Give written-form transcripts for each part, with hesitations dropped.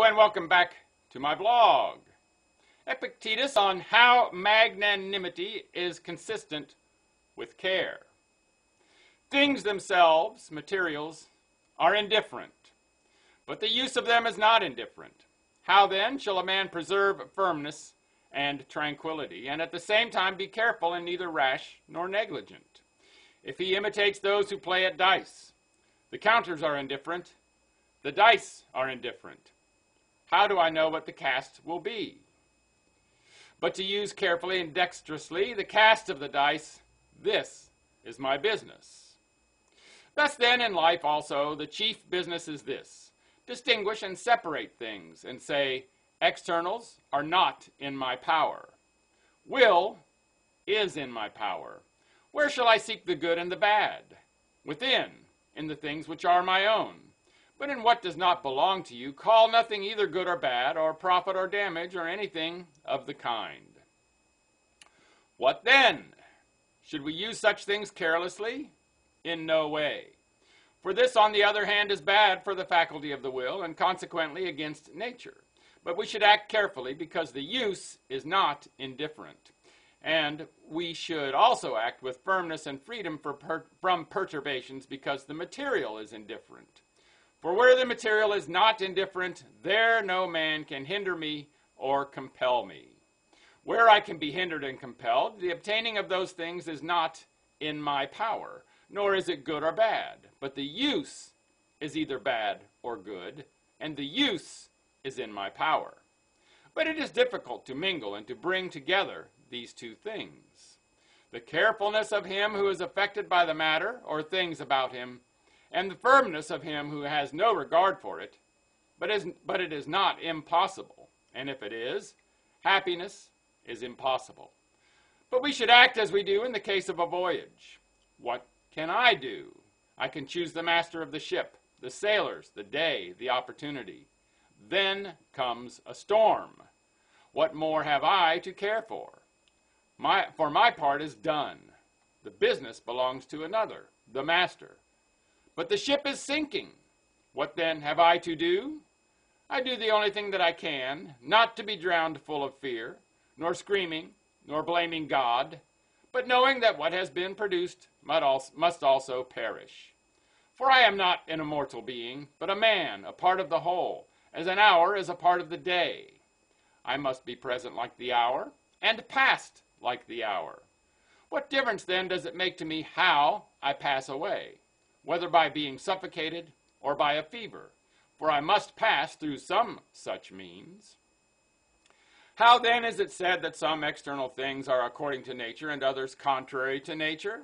and welcome back to my blog. Epictetus on how magnanimity is consistent with care. Things themselves, materials, are indifferent, but the use of them is not indifferent. How then shall a man preserve firmness and tranquility, and at the same time be careful and neither rash nor negligent? If he imitates those who play at dice, the counters are indifferent, the dice are indifferent. How do I know what the cast will be? But to use carefully and dexterously the cast of the dice, this is my business. Thus then in life also the chief business is this: distinguish and separate things, and say, externals are not in my power. Will is in my power. Where shall I seek the good and the bad? Within, in the things which are my own. But in what does not belong to you, call nothing either good or bad, or profit or damage, or anything of the kind. What then? Should we use such things carelessly? In no way. For this, on the other hand, is bad for the faculty of the will, and consequently against nature. But we should act carefully, because the use is not indifferent. And we should also act with firmness and freedom from perturbations, because the material is indifferent. For where the material is not indifferent, there no man can hinder me or compel me. Where I can be hindered and compelled, the obtaining of those things is not in my power, nor is it good or bad, but the use is either bad or good, and the use is in my power. But it is difficult to mingle and to bring together these two things. The carefulness of him who is affected by the matter or things about him, and the firmness of him who has no regard for it, but it is not impossible, and if it is, happiness is impossible. But we should act as we do in the case of a voyage. What can I do? I can choose the master of the ship, the sailors, the day, the opportunity. Then comes a storm. What more have I to care for? For my part is done. The business belongs to another, the master. But the ship is sinking. What then have I to do? I do the only thing that I can, not to be drowned full of fear, nor screaming, nor blaming God, but knowing that what has been produced must also perish. For I am not an immortal being, but a man, a part of the whole, as an hour is a part of the day. I must be present like the hour, and past like the hour. What difference then does it make to me how I pass away, whether by being suffocated or by a fever? For I must pass through some such means. How then is it said that some external things are according to nature and others contrary to nature?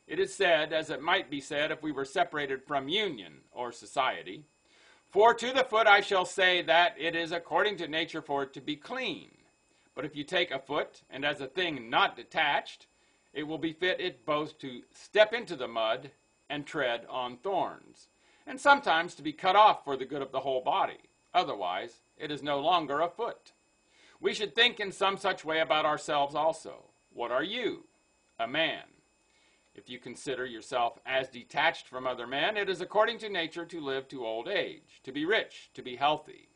It is said, as it might be said if we were separated from union or society, for to the foot I shall say that it is according to nature for it to be clean. But if you take a foot, and as a thing not detached, it will befit it both to step into the mud and tread on thorns, and sometimes to be cut off for the good of the whole body. Otherwise, it is no longer a foot. We should think in some such way about ourselves also. What are you? A man. If you consider yourself as detached from other men, it is according to nature to live to old age, to be rich, to be healthy.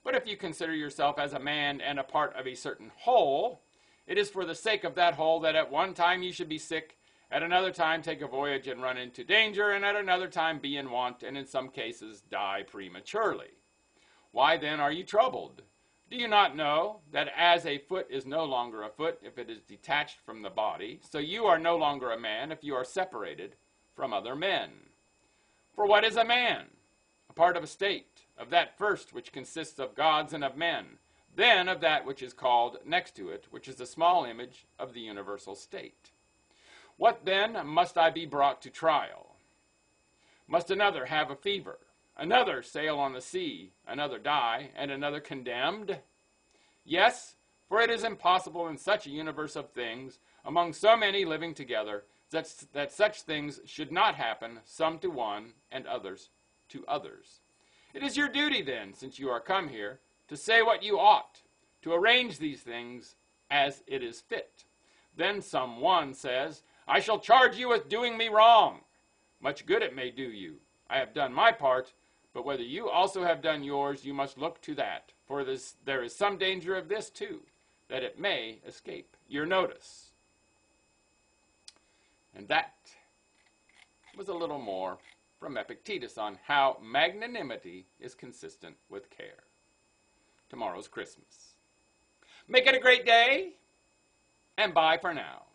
But if you consider yourself as a man and a part of a certain whole, it is for the sake of that whole that at one time you should be sick, at another time take a voyage and run into danger, and at another time be in want, and in some cases die prematurely. Why then are you troubled? Do you not know that as a foot is no longer a foot if it is detached from the body, so you are no longer a man if you are separated from other men? For what is a man? A part of a state, of that first which consists of gods and of men, then of that which is called next to it, which is a small image of the universal state. What then must I be brought to trial? Must another have a fever, another sail on the sea, another die, and another condemned? Yes, for it is impossible in such a universe of things, among so many living together, that such things should not happen, some to one and others to others. It is your duty then, since you are come here, to say what you ought, to arrange these things as it is fit. Then some one says, I shall charge you with doing me wrong. Much good it may do you. I have done my part, But whether you also have done yours, you must look to that, for there is some danger of this too, that it may escape your notice. And that was a little more from Epictetus on how magnanimity is consistent with care. Tomorrow's Christmas. Make it a great day, and bye for now.